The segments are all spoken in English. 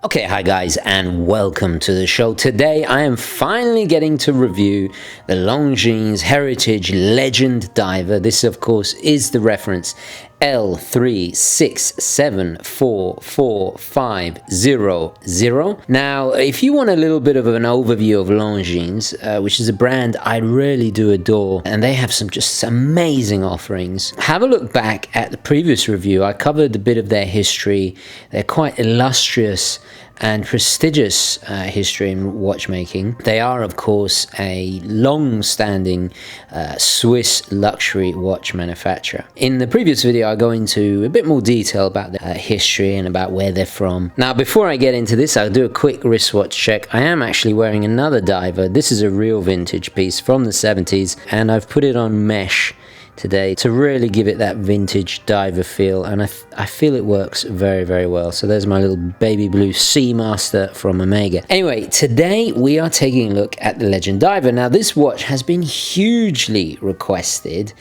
Okay, hi guys, and welcome to the show. Today I am finally getting to review the Longines Heritage Legend Diver. This, of course, is the reference L36744500. Now, if you want a little bit of an overview of Longines, which is a brand I really do adore, and they have some just amazing offerings, have a look back at the previous review. I covered a bit of their history. They're quite illustrious and prestigious history in watchmaking. They are, of course, a long-standing Swiss luxury watch manufacturer. In the previous video, I go into a bit more detail about their history and about where they're from. Now, before I get into this, I'll do a quick wristwatch check. I am actually wearing another diver. This is a real vintage piece from the 70s, and I've put it on mesh today to really give it that vintage diver feel, and I feel it works very, very well. So there's my little baby blue Seamaster from Omega. Anyway, today we are taking a look at the Legend Diver. Now, this watch has been hugely requested,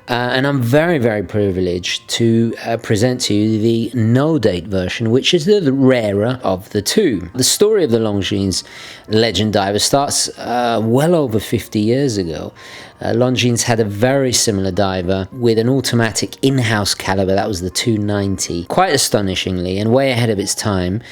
and I'm very, very privileged to present to you the no-date version, which is the rarer of the two. The story of the Longines Legend Diver starts well over 50 years ago. Longines had a very similar diver with an automatic in-house caliber. That was the 290. Quite astonishingly, and way ahead of its time,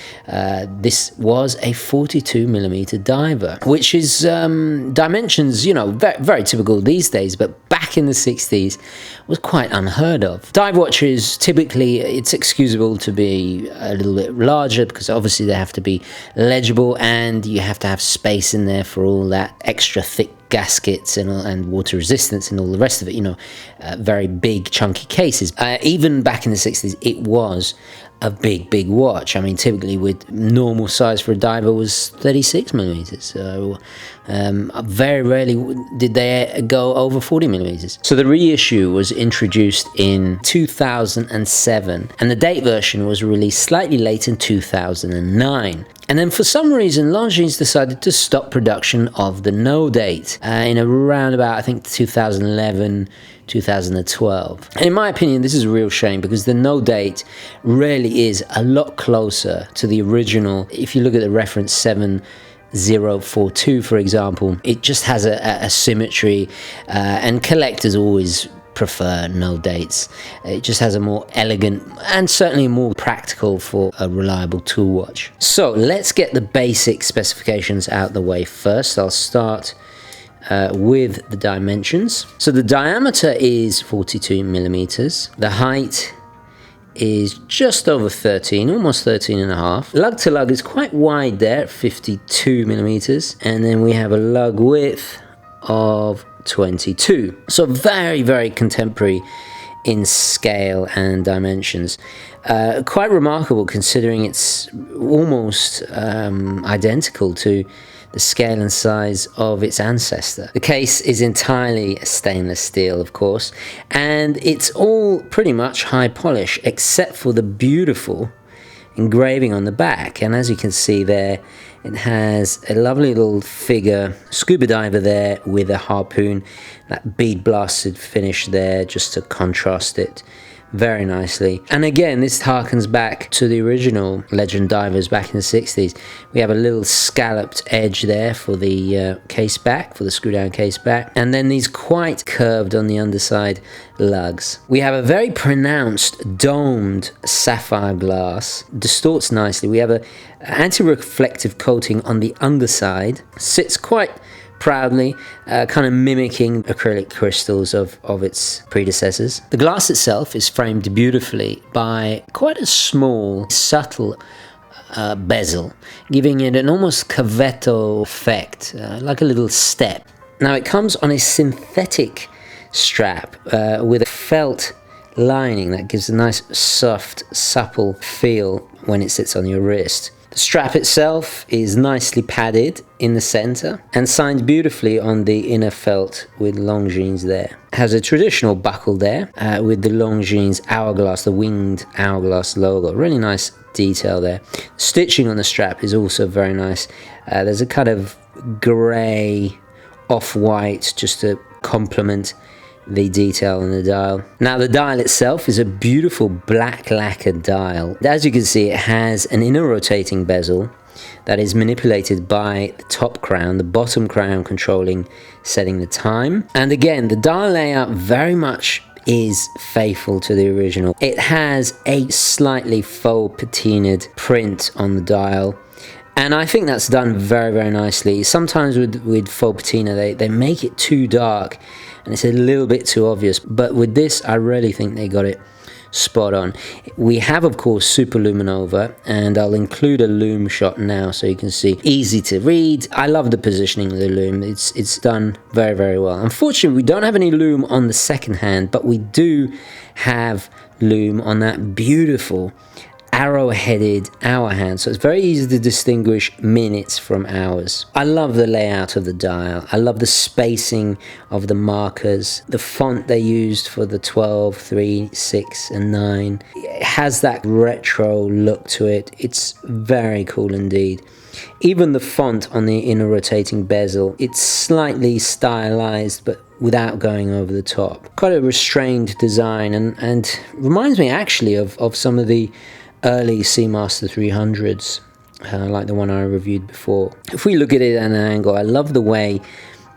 this was a 42mm diver, which is dimensions, you know, very, very typical these days, but back in the 60s was quite unheard of. Dive watches, typically, it's excusable to be a little bit larger because obviously they have to be legible and you have to have space in there for all that extra thick gaskets and water resistance and all the rest of it, you know, very big chunky cases. Even back in the 60s, it was a big watch. I mean, typically with normal size for a diver was 36mm. So very rarely did they go over 40mm. So the reissue was introduced in 2007, and the date version was released slightly late in 2009. And then for some reason, Longines decided to stop production of the no date in around about, I think, 2011, 2012. And in my opinion, this is a real shame because the no date really is a lot closer to the original. If you look at the reference 7042, for example, it just has a symmetry, and collectors always prefer no dates. It just has a more elegant and certainly more practical for a reliable tool watch. So let's get the basic specifications out the way first. I'll start with the dimensions. So the diameter is 42mm. The height is just over 13, almost 13 and a half. Lug to lug is quite wide there at 52mm. And then we have a lug width of 22. So very, very contemporary in scale and dimensions. Quite remarkable considering it's almost identical to the scale and size of its ancestor. The case is entirely stainless steel, of course, and it's all pretty much high polish except for the beautiful engraving on the back. And as you can see there, it has a lovely little figure, scuba diver there with a harpoon, that bead blasted finish there just to contrast it very nicely. And again, this harkens back to the original Legend divers back in the 60s. We have a little scalloped edge there for the case back, for the screw down case back, and then these quite curved on the underside lugs. We have a very pronounced domed sapphire glass, distorts nicely. We have a anti-reflective coating on the underside, sits quite proudly, kind of mimicking acrylic crystals of its predecessors. The glass itself is framed beautifully by quite a small, subtle bezel, giving it an almost cavetto effect, like a little step. Now it comes on a synthetic strap with a felt lining that gives a nice, soft, supple feel when it sits on your wrist. The strap itself is nicely padded in the center and signed beautifully on the inner felt with Longines there. It has a traditional buckle there with the Longines hourglass, the winged hourglass logo. Really nice detail there. Stitching on the strap is also very nice. There's a kind of grey off-white just to complement the detail on the dial. Now the dial itself is a beautiful black lacquered dial. As you can see, it has an inner rotating bezel that is manipulated by the top crown, the bottom crown controlling setting the time. And again, the dial layout very much is faithful to the original. It has a slightly faux patinaed print on the dial, and I think that's done very, very nicely. Sometimes with faux patina, they make it too dark and it's a little bit too obvious, but with this, I really think they got it spot on. We have, of course, super luminova, and I'll include a lume shot now so you can see. Easy to read. I love the positioning of the lume. It's done very, very well. Unfortunately, we don't have any lume on the second hand, but we do have lume on that beautiful arrow-headed hour hand, so it's very easy to distinguish minutes from hours. I love the layout of the dial. I love the spacing of the markers, the font they used for the 12, 3, 6 and 9. It has that retro look to it. It's very cool indeed. Even the font on the inner rotating bezel, it's slightly stylized but without going over the top. Quite a restrained design, and reminds me actually of some of the early Seamaster 300s, like the one I reviewed before. If we look at it at an angle, I love the way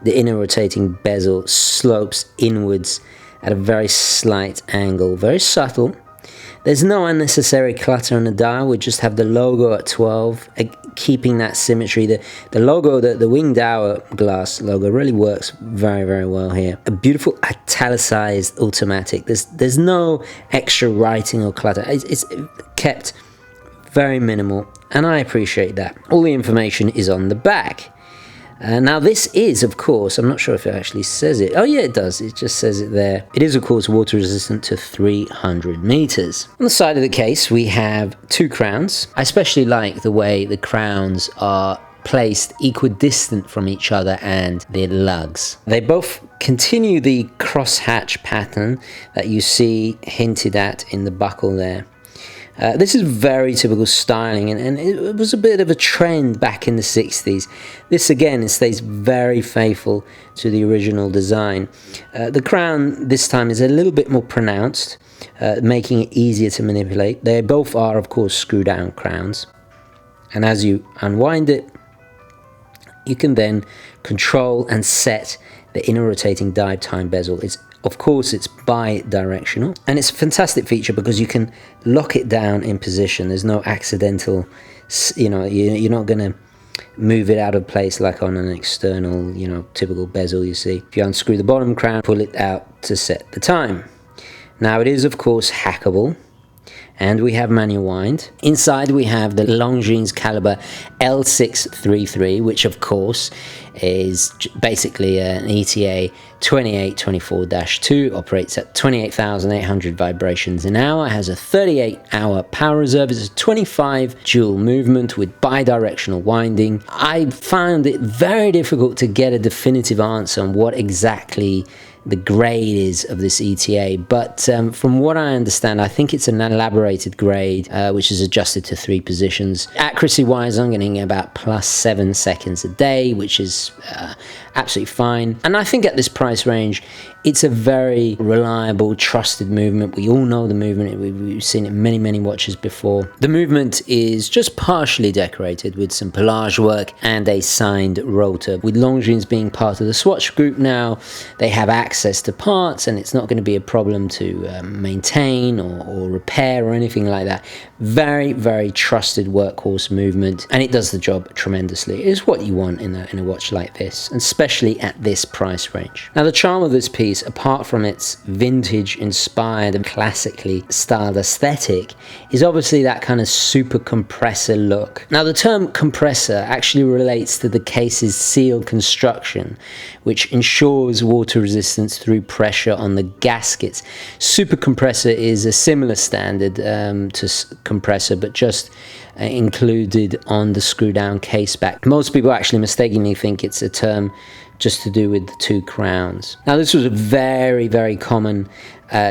the inner rotating bezel slopes inwards at a very slight angle, very subtle. There's no unnecessary clutter on the dial. We just have the logo at 12, keeping that symmetry. The logo, the winged hourglass logo really works very, very well here. A beautiful italicized automatic. There's no extra writing or clutter. It's kept very minimal, and I appreciate that. All the information is on the back. Now this is, of course, I'm not sure if it actually says it. Oh yeah, it does. It just says it there. It is, of course, water resistant to 300 meters. On the side of the case, we have two crowns. I especially like the way the crowns are placed equidistant from each other and their lugs. They both continue the crosshatch pattern that you see hinted at in the buckle there. This is very typical styling, and it was a bit of a trend back in the 60s. This again, it stays very faithful to the original design. The crown this time is a little bit more pronounced, making it easier to manipulate. They both are, of course, screw down crowns, and as you unwind it, you can then control and set the inner rotating dive time bezel. Of course, it's bi-directional, and it's a fantastic feature because you can lock it down in position. There's no accidental, you're not going to move it out of place like on an external, typical bezel you see. If you unscrew the bottom crown, pull it out to set the time. Now it is, of course, hackable, and we have manual wind. Inside we have the Longines caliber L633, which of course is basically an ETA 2824-2, operates at 28,800 vibrations an hour, has a 38-hour power reserve, is a 25 joule movement with bidirectional winding. I found it very difficult to get a definitive answer on what exactly the grade is of this ETA, but from what I understand, I think it's an elaborated grade which is adjusted to 3 positions. Accuracy wise, I'm getting about +7 seconds a day, which is absolutely fine, and I think at this price range it's a very reliable, trusted movement. We all know the movement. We've seen it many watches before. The movement is just partially decorated with some pelage work and a signed rotor. With Longines being part of the Swatch group now, they have access to parts, and it's not going to be a problem to maintain or repair or anything like that. Very trusted workhorse movement, and it does the job tremendously. It is what you want in a watch like this, and especially at this price range. Now the charm of this piece, apart from its vintage inspired and classically styled aesthetic, is obviously that kind of super compressor look. Now the term compressor actually relates to the case's seal construction, which ensures water resistance through pressure on the gaskets. Super compressor is a similar standard to compressor, but just included on the screw down case back. Most people actually mistakenly think it's a term just to do with the 2 crowns. Now this was very common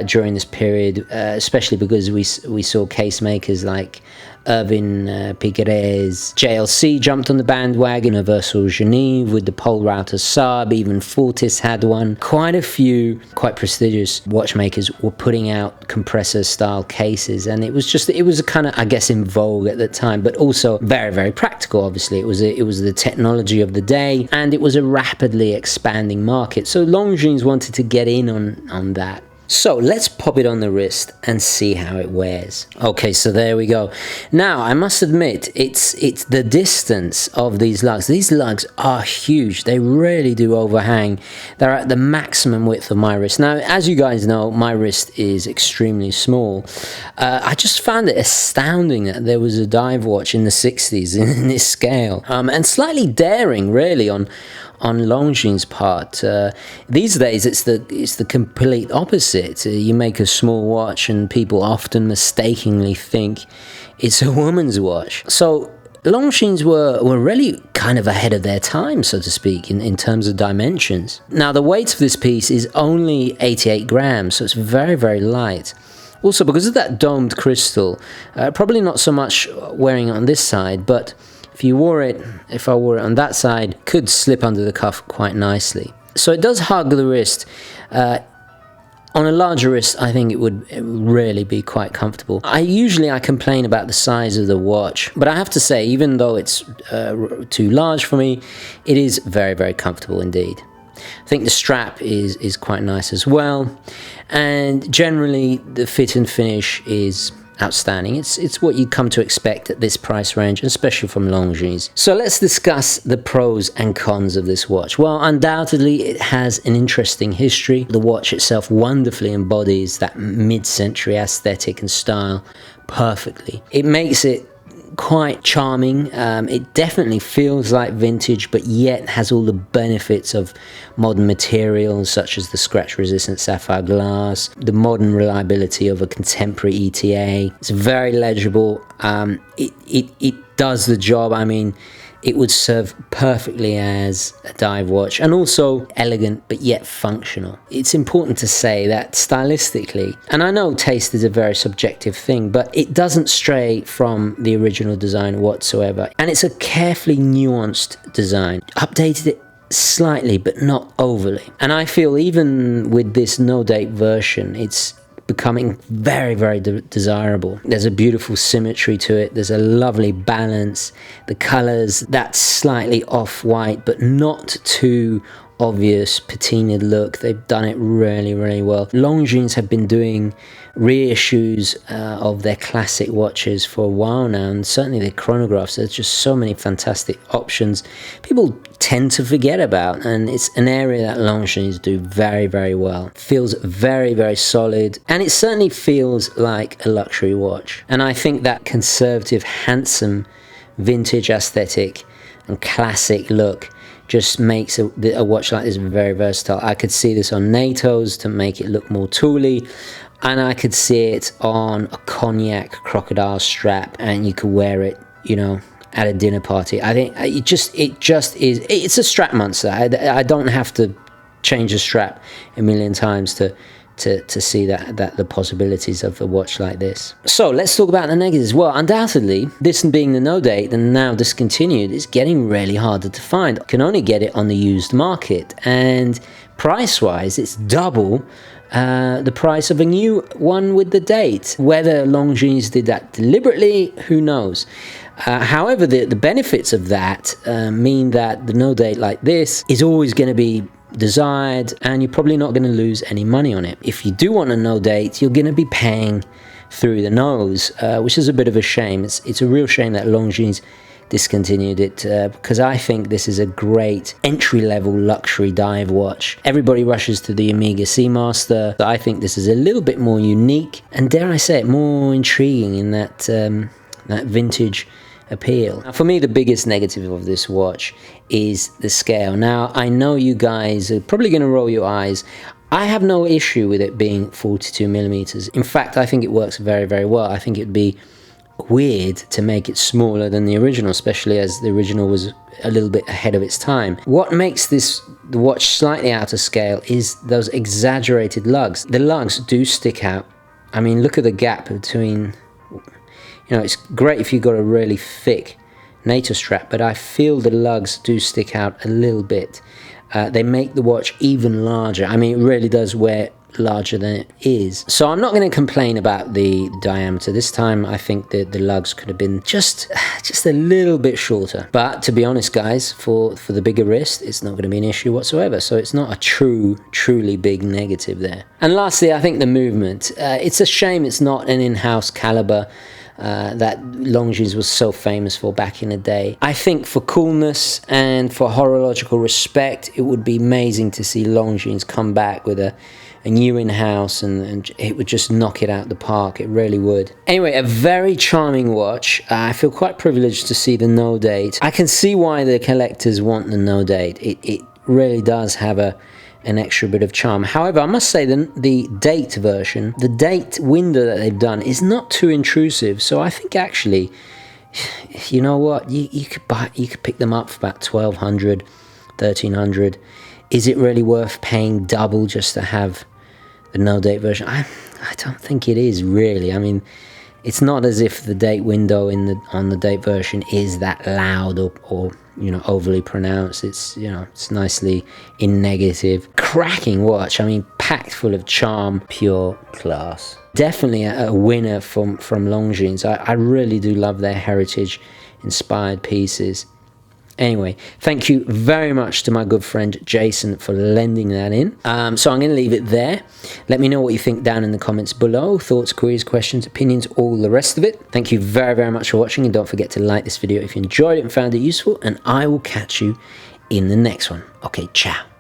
during this period, especially because we saw case makers like Irvin Piqueret's JLC jumped on the bandwagon, Universal Genève with the pole router Saab, even Fortis had one. Quite a few quite prestigious watchmakers were putting out compressor style cases, and it was a kind of, I guess, in vogue at the time, but also very, very practical. Obviously, it was the technology of the day, and it was a rapidly expanding market. So Longines wanted to get in on that. So let's pop it on the wrist and see how it wears. Okay, so there we go. Now, I must admit, it's the distance of these lugs. These lugs are huge. They really do overhang. They're at the maximum width of my wrist. Now, as you guys know, my wrist is extremely small. I just found it astounding that there was a dive watch in the 60s in this scale. And slightly daring, really, on Longines' part. These days it's the complete opposite. You make a small watch and people often mistakenly think it's a woman's watch. So Longines were really kind of ahead of their time, so to speak, in terms of dimensions. Now, the weight of this piece is only 88 grams, so it's very, very light. Also, because of that domed crystal, probably not so much wearing it on this side, but if I wore it on that side, could slip under the cuff quite nicely. So it does hug the wrist. On a larger wrist, I think it would really be quite comfortable. I complain about the size of the watch, but I have to say, even though it's too large for me, it is very, very comfortable indeed. I think the strap is quite nice as well, and generally the fit and finish is outstanding. It's what you come to expect at this price range, especially from Longines. So let's discuss the pros and cons of this watch. Well, undoubtedly it has an interesting history. The watch itself wonderfully embodies that mid-century aesthetic and style perfectly. It makes it quite charming. It definitely feels like vintage, but yet has all the benefits of modern materials such as the scratch resistant sapphire glass, the modern reliability of a contemporary ETA. It's very legible. It does the job. I mean, it would serve perfectly as a dive watch, and also elegant but yet functional. It's important to say that stylistically, and I know taste is a very subjective thing, but it doesn't stray from the original design whatsoever. And it's a carefully nuanced design. Updated it slightly, but not overly. And I feel even with this no-date version, it's becoming very, very desirable. There's a beautiful symmetry to it. There's a lovely balance. The colors, that slightly off-white, but not too obvious patinaed look. They've done it really, really well. Longines have been doing reissues of their classic watches for a while now, and certainly their chronographs. There's just so many fantastic options people tend to forget about, and it's an area that Longines do very, very well. Feels very, very solid, and it certainly feels like a luxury watch. And I think that conservative, handsome, vintage aesthetic and classic look just makes a watch like this very versatile. I could see this on NATO's to make it look more tooly, and I could see it on a cognac crocodile strap, and you could wear it, you know, at a dinner party. I think it just is. It's a strap monster. I don't have to change the strap a million times to see that the possibilities of a watch like this. So let's talk about the negatives. Well, undoubtedly, this being the no date and now discontinued, is getting really harder to find. You can only get it on the used market, and price-wise, it's double the price of a new one with the date. Whether Longines did that deliberately, who knows? However, the benefits of that mean that the no date like this is always going to be desired, and you're probably not going to lose any money on it. If you do want a no date, you're going to be paying through the nose, which is a bit of a shame. It's a real shame that Longines discontinued it, because I think this is a great entry-level luxury dive watch. Everybody rushes to the Omega Seamaster. I think this is a little bit more unique, and dare I say it, more intriguing in that vintage appeal. Now, for me, the biggest negative of this watch is the scale. Now, I know you guys are probably going to roll your eyes. I have no issue with it being 42 millimeters. In fact, I think it works very, very well. I think it'd be weird to make it smaller than the original, especially as the original was a little bit ahead of its time. What makes the watch slightly out of scale is those exaggerated lugs. The lugs do stick out. I mean, look at the gap between, You know, it's great if you've got a really thick NATO strap, but I feel the lugs do stick out a little bit. They make the watch even larger. I mean, it really does wear larger than it is. So I'm not going to complain about the diameter. This time I think that the lugs could have been just a little bit shorter. But to be honest, guys, for the bigger wrist, it's not going to be an issue whatsoever. So it's not a truly big negative there. And lastly, I think the movement. It's a shame it's not an in-house caliber that Longines was so famous for back in the day. I think for coolness and for horological respect, it would be amazing to see Longines come back with a new in-house, and it would just knock it out the park. It really would. Anyway, a very charming watch. I feel quite privileged to see the no date. I can see why the collectors want the no date. It really does have an extra bit of charm. However, I must say the date version, the date window that they've done is not too intrusive. So I think actually, you know what, you could pick them up for about $1,200, $1,300. Is it really worth paying double just to have the no date version? I don't think it is really. I mean, it's not as if the date window on the date version is that loud or you know, overly pronounced. It's, you know, it's nicely in negative. Cracking watch. I mean, packed full of charm, pure class. Definitely a winner from Longines. I really do love their heritage inspired pieces. Anyway, thank you very much to my good friend Jason for lending that in. So I'm going to leave it there. Let me know what you think down in the comments below. Thoughts, queries, questions, opinions, all the rest of it. Thank you very much for watching, and don't forget to like this video if you enjoyed it and found it useful, and I will catch you in the next one. Okay, ciao.